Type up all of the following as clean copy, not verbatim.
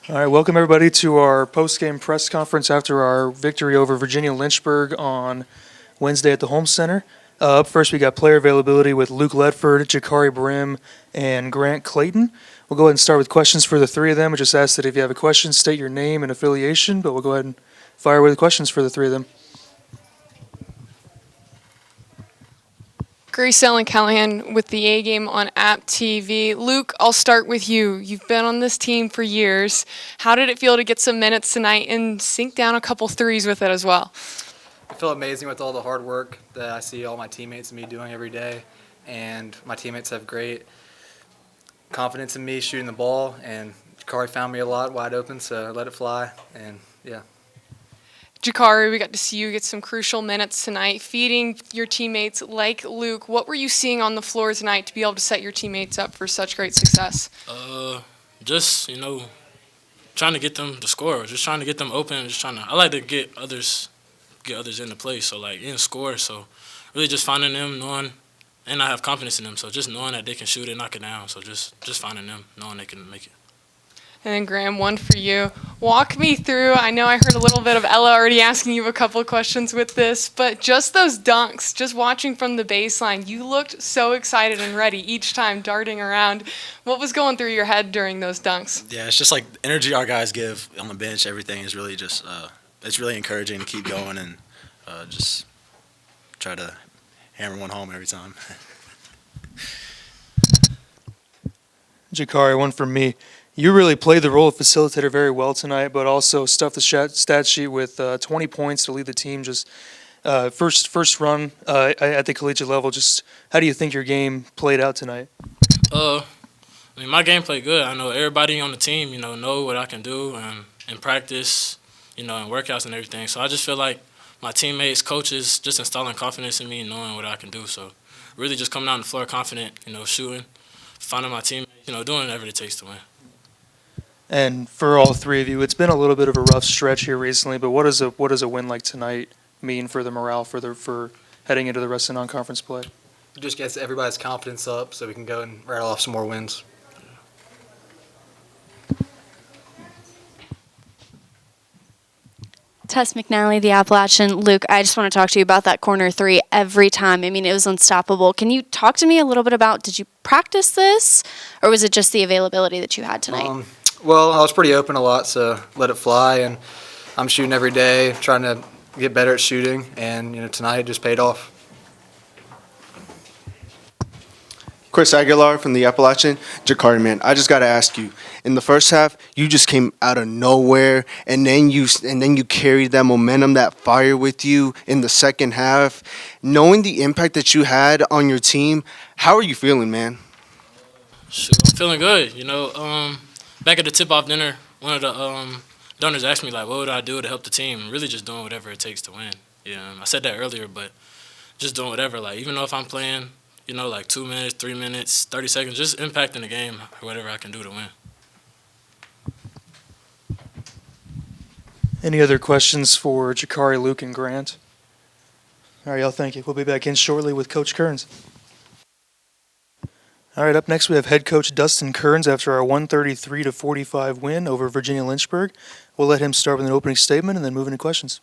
All right, welcome everybody to our post-game press conference after our victory over Virginia-Lynchburg on Wednesday at the Holmes Center. Up first, we got player availability with Luke Ledford, Jacari Brim, and Grant Clayton. We'll go ahead and start with questions for the three of them. We just ask that if you have a question, state your name and affiliation, but we'll go ahead and fire away the questions for the three of them. Grace Ellen Callahan with the A Game on App TV. Luke, I'll start with you. You've been on this team for years. How did it feel to get some minutes tonight and sink down a couple threes with it as well? I feel amazing with all the hard work that I see all my teammates and me doing every day. And my teammates have great confidence in me shooting the ball. And Jacari found me a lot wide open, so I let it fly. And, yeah. Jacari, we got to see you get some crucial minutes tonight, feeding your teammates like Luke. What were you seeing on the floor tonight to be able to set your teammates up for such great success? Just, trying to get them to score, just trying to get them open, I like to get others into play, so in score, so really just finding them, knowing, and I have confidence in them, so just knowing that they can shoot it, knock it down, so just finding them, knowing they can make it. And then Graham, one for you. Walk me through, I know I heard a little bit of Ella already asking you a couple of questions with this, but just those dunks, just watching from the baseline, you looked so excited and ready each time darting around. What was going through your head during those dunks? Yeah, it's just like the energy our guys give on the bench, everything is really just, it's really encouraging to keep going and just try to hammer one home every time. Jacari, one from me. You really played the role of facilitator very well tonight, but also stuffed the stat sheet with 20 points to lead the team. Just first run at the collegiate level. Just how do you think your game played out tonight? My game played good. I know everybody on the team, know what I can do and practice, and workouts and everything. So I just feel like my teammates, coaches, just installing confidence in me, knowing what I can do. So really just coming out on the floor confident, shooting, finding my teammates, doing whatever it takes to win. And for all three of you, it's been a little bit of a rough stretch here recently, but what does a win like tonight mean for the morale for heading into the rest of non-conference play? It just gets everybody's confidence up so we can go and rattle off some more wins. Tess McNally, the Appalachian. Luke, I just want to talk to you about that corner three every time. It was unstoppable. Can you talk to me a little bit about, did you practice this, or was it just the availability that you had tonight? Well, I was pretty open a lot, so let it fly, and I'm shooting every day, trying to get better at shooting, and tonight it just paid off. Chris Aguilar from the Appalachian. Jacari, man, I just got to ask you. In the first half, you just came out of nowhere, and then you carried that momentum, that fire with you in the second half. Knowing the impact that you had on your team, how are you feeling, man? Shoot, I'm feeling good. Back at the tip-off dinner, one of the donors asked me, what would I do to help the team? Really just doing whatever it takes to win. I said that earlier, but just doing whatever. Even though if I'm playing, 2 minutes, 3 minutes, 30 seconds, just impacting the game or whatever I can do to win. Any other questions for Jacari, Luke, and Grant? All right, y'all, thank you. We'll be back in shortly with Coach Kerns. All right, up next we have head coach Dustin Kerns after our 133-45 win over Virginia-Lynchburg. We'll let him start with an opening statement and then move into questions.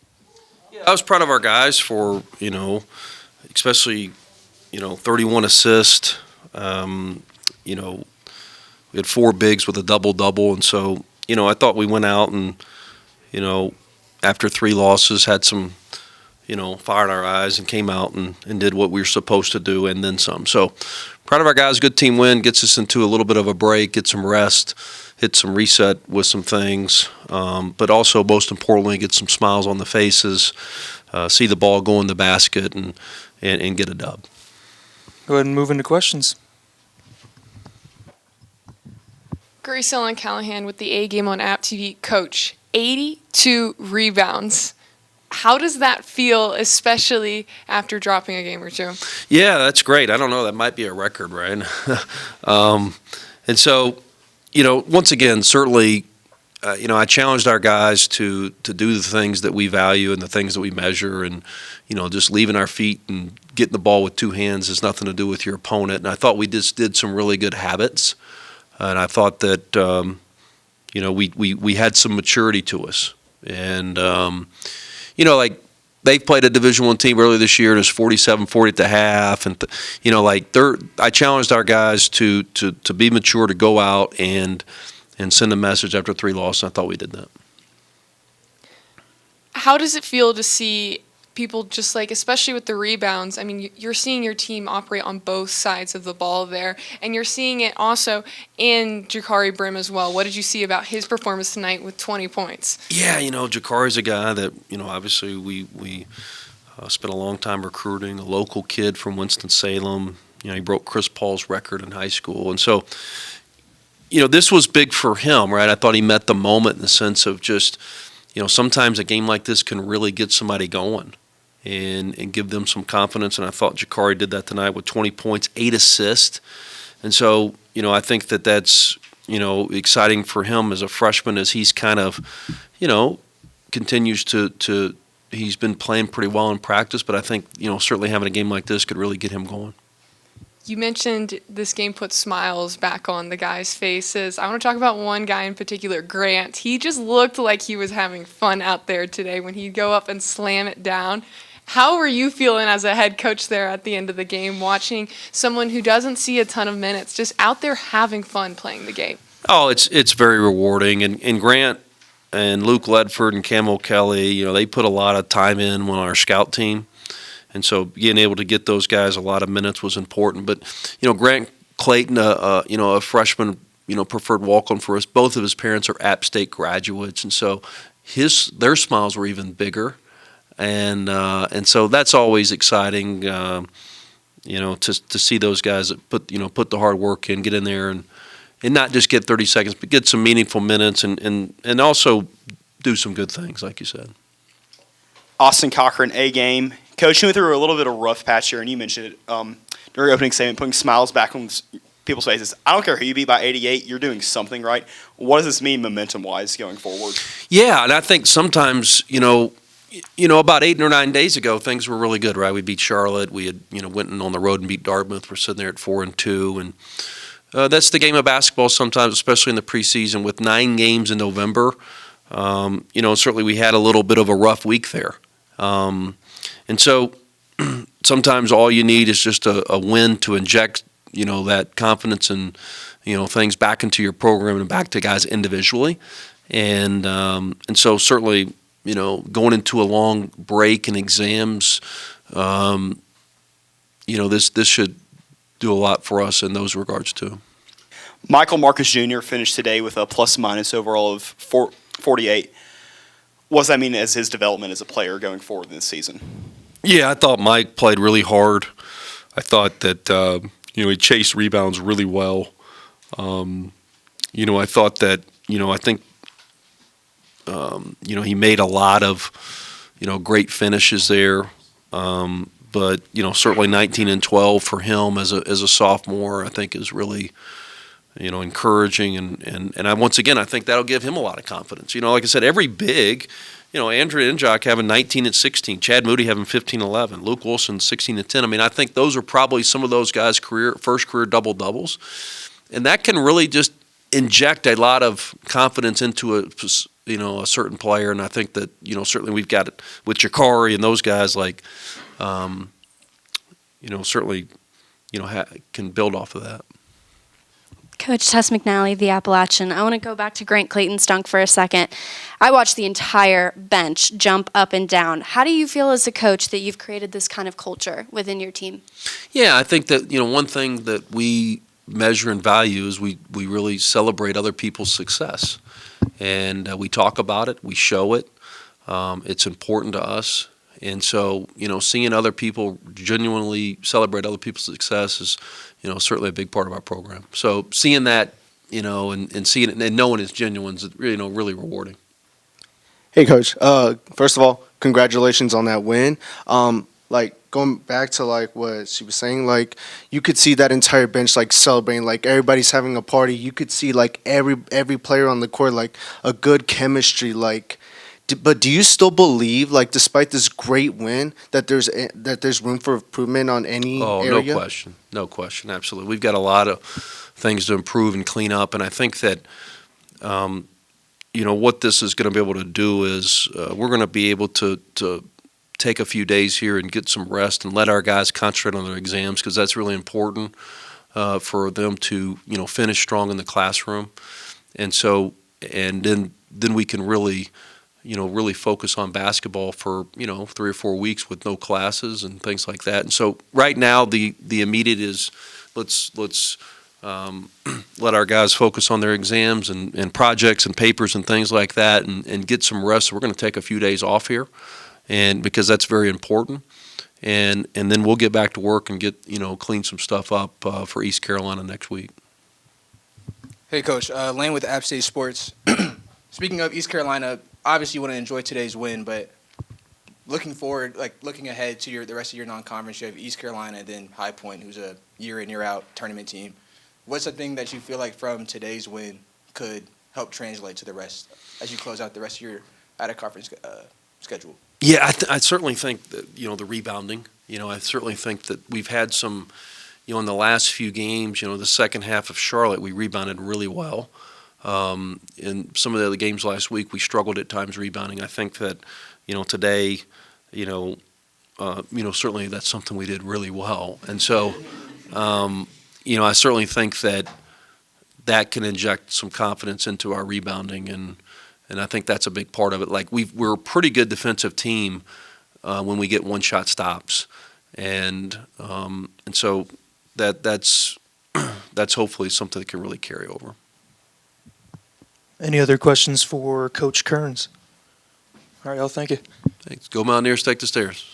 Yeah, I was proud of our guys for, especially, 31 assists. We had 4 bigs with a double-double, and so, I thought we went out and, after 3 losses had some, fire in our eyes and came out and did what we were supposed to do and then some. So proud of our guys. Good team win. Gets us into a little bit of a break, get some rest, hit some reset with some things. But also, most importantly, get some smiles on the faces, see the ball go in the basket and get a dub. Go ahead and move into questions. Grace Ellen Callahan with the A Game on App TV. Coach, 82 rebounds. How does that feel, especially after dropping a game or two? Yeah, that's great. I don't know. That might be a record, right? And so, once again, certainly, I challenged our guys to do the things that we value and the things that we measure, and, just leaving our feet and getting the ball with 2 hands has nothing to do with your opponent. And I thought we just did some really good habits. And I thought that, we had some maturity to us. And, like they played a Division I team earlier this year, and it was 47-40 at the half. And, I challenged our guys to be mature, to go out and send a message after 3 losses. I thought we did that. How does it feel to see people just especially with the rebounds? I mean, you're seeing your team operate on both sides of the ball there, and you're seeing it also in Jacari Brim as well. What did you see about his performance tonight with 20 points? Yeah, Jacari's a guy that, obviously we spent a long time recruiting, a local kid from Winston-Salem. He broke Chris Paul's record in high school. And so, this was big for him, right? I thought he met the moment in the sense of just, sometimes a game like this can really get somebody going and give them some confidence. And I thought Jacari did that tonight with 20 points, 8 assists. And so, I think that's, exciting for him as a freshman as he's kind of, continues to he's been playing pretty well in practice. But I think, certainly having a game like this could really get him going. You mentioned this game put smiles back on the guys' faces. I want to talk about one guy in particular, Grant. He just looked like he was having fun out there today when he'd go up and slam it down. How were you feeling as a head coach there at the end of the game, watching someone who doesn't see a ton of minutes just out there having fun playing the game? Oh, it's very rewarding. And Grant and Luke Ledford and Camo Kelly, they put a lot of time in on our scout team. And so being able to get those guys a lot of minutes was important. But, Grant Clayton, a freshman, preferred walk-on for us. Both of his parents are App State graduates. And so their smiles were even bigger. And so that's always exciting, to see those guys that put the hard work in, get in there and not just get 30 seconds, but get some meaningful minutes and also do some good things, like you said. Austin Cochran, A game. Coach, you went through a little bit of a rough patch here, and you mentioned it during your opening statement, putting smiles back on people's faces. I don't care who you beat by 88, you're doing something right. What does this mean momentum-wise going forward? Yeah, and I think sometimes, about 8 or 9 days ago, things were really good, right? We beat Charlotte. We had, went on the road and beat Dartmouth. We're sitting there at 4-2, and that's the game of basketball sometimes, especially in the preseason with 9 games in November. Certainly we had a little bit of a rough week there. And so sometimes all you need is just a win to inject, that confidence and, things back into your program and back to guys individually. And so certainly, going into a long break and exams, this should do a lot for us in those regards too. Michael Marcus Jr. finished today with a plus-minus overall of 48. What does that mean as his development as a player going forward in this season? Yeah, I thought Mike played really hard. I thought that, he chased rebounds really well. I thought that, I think, he made a lot of, great finishes there. But, certainly 19 and 12 for him as a sophomore, I think is really, encouraging. And once again, I think that'll give him a lot of confidence. Like I said, every big, Andrew Injak having 19 and 16, Chad Moody having 15-11, Luke Wilson 16 and 10. I mean, I think those are probably some of those guys' first career double-doubles. And that can really just inject a lot of confidence into a certain player. And I think that, certainly we've got it with Jacari and those guys certainly, can build off of that. Coach Tess McNally, the Appalachian. I want to go back to Grant Clayton's dunk for a second. I watched the entire bench jump up and down. How do you feel as a coach that you've created this kind of culture within your team? Yeah, I think that, one thing that we measure and value is we really celebrate other people's success. And we talk about it, we show it. It's important to us. And so, seeing other people genuinely celebrate other people's success is, certainly a big part of our program. So seeing that, and seeing it and knowing it's genuine is, really rewarding. Hey, Coach. First of all, congratulations on that win. Going back to what she was saying, you could see that entire bench celebrating, everybody's having a party. You could see every player on the court a good chemistry. But do you still believe, despite this great win, that there's room for improvement on any area? No question, absolutely. We've got a lot of things to improve and clean up, and I think that, what this is going to be able to do is we're going to be able to take a few days here and get some rest and let our guys concentrate on their exams, because that's really important for them to finish strong in the classroom, and then we can really focus on basketball for 3 or 4 weeks with no classes and things like that. And so right now the immediate is let's let our guys focus on their exams and projects and papers and things like that, and get some rest. So we're going to take a few days off here, and because that's very important. And then we'll get back to work and get clean some stuff up for East Carolina next week. Hey, Coach. Lane with App State Sports. Speaking of East Carolina, obviously you want to enjoy today's win, but looking forward, looking ahead to the rest of your non-conference, you have East Carolina and then High Point, who's a year in, year out tournament team. What's the thing that you feel like from today's win could help translate to the rest as you close out the rest of your out-of-conference schedule? Yeah, I certainly think that, the rebounding. I certainly think that we've had some, in the last few games, the second half of Charlotte, we rebounded really well. In some of the other games last week, we struggled at times rebounding. I think that, today, certainly that's something we did really well. And so, I certainly think that can inject some confidence into our rebounding, and I think that's a big part of it. We're a pretty good defensive team when we get one-shot stops, and so that's hopefully something that can really carry over. Any other questions for Coach Kerns? All right, y'all, thank you. Thanks. Go Mountaineers, take the stairs.